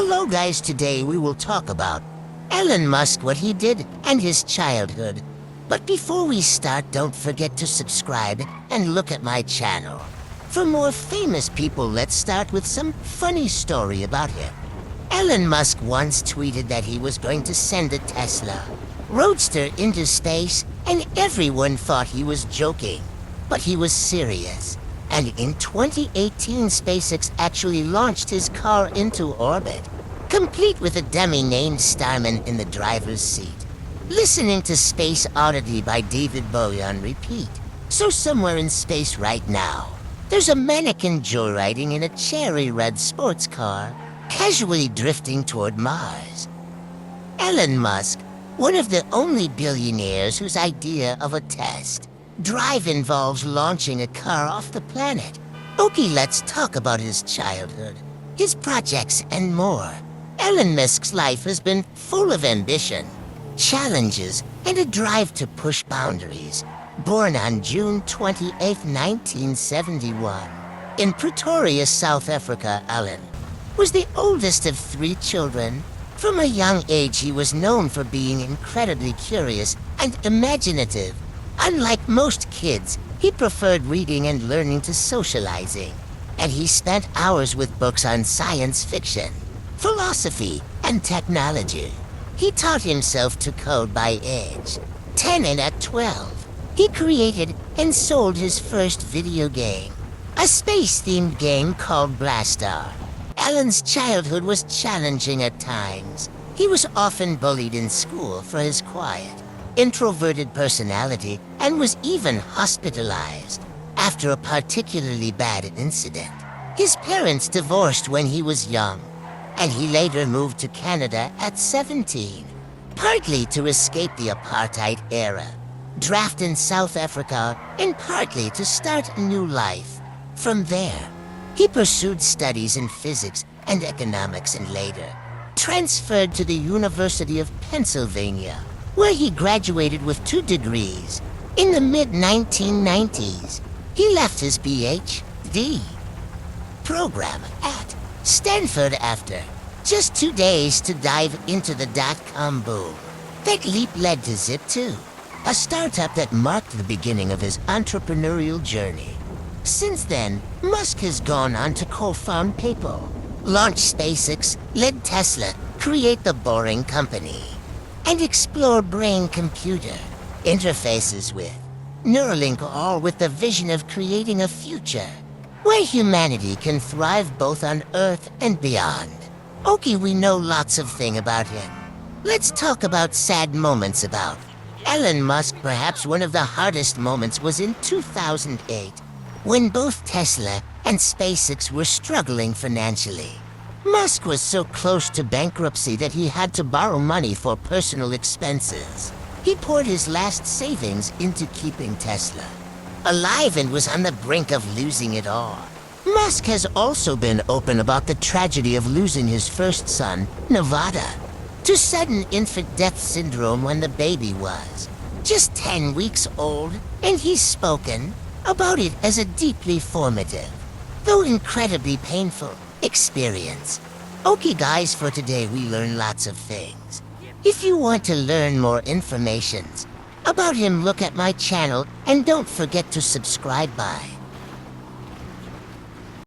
Hello guys, today we will talk about Elon Musk, what he did, and his childhood. But before we start, don't forget to subscribe and look at my channel. For more famous people, let's start with some funny story about him. Elon Musk once tweeted that he was going to send a Tesla Roadster into space, and everyone thought he was joking. But he was serious. And in 2018, SpaceX actually launched his car into orbit, complete with a dummy named Starman in the driver's seat. Listening to Space Oddity by David Bowie on repeat. So somewhere in space right now, there's a mannequin joyriding in a cherry red sports car, casually drifting toward Mars. Elon Musk, one of the only billionaires whose idea of a test drive involves launching a car off the planet. Okay, let's talk about his childhood, his projects, and more. Elon Musk's life has been full of ambition, challenges, and a drive to push boundaries. Born on June 28, 1971, in Pretoria, South Africa, Elon was the oldest of 3 children. From a young age, he was known for being incredibly curious and imaginative. Unlike most kids, he preferred reading and learning to socializing, and he spent hours with books on science fiction, philosophy, and technology. He taught himself to code by age 10, and at 12, he created and sold his first video game, a space-themed game called Blastar. Elon's childhood was challenging at times. He was often bullied in school for his quiet, introverted personality, and was even hospitalized after a particularly bad incident. His parents divorced when he was young, and he later moved to Canada at 17, partly to escape the apartheid era, drafted in South Africa, and partly to start a new life. From there, he pursued studies in physics and economics, and later transferred to the University of Pennsylvania, where he graduated with 2 degrees. In the mid-1990s, he left his PhD program at Stanford after just 2 days to dive into the dot-com boom. That leap led to Zip2, a startup that marked the beginning of his entrepreneurial journey. Since then, Musk has gone on to co-found PayPal, launch SpaceX, led Tesla, create the Boring Company, and explore brain-computer interfaces with Neuralink, all with the vision of creating a future where humanity can thrive both on Earth and beyond. Okay, we know lots of things about him. Let's talk about sad moments about Elon Musk. Perhaps one of the hardest moments was in 2008, when both Tesla and SpaceX were struggling financially. Musk was so close to bankruptcy that he had to borrow money for personal expenses. He poured his last savings into keeping Tesla alive and was on the brink of losing it all. Musk has also been open about the tragedy of losing his first son, Nevada, to sudden infant death syndrome when the baby was just 10 weeks old, and he's spoken about it as a deeply formative, though incredibly painful, experience. Okay guys, for today we learned lots of things. If you want to learn more information about him, look at my channel, and don't forget to subscribe. Bye.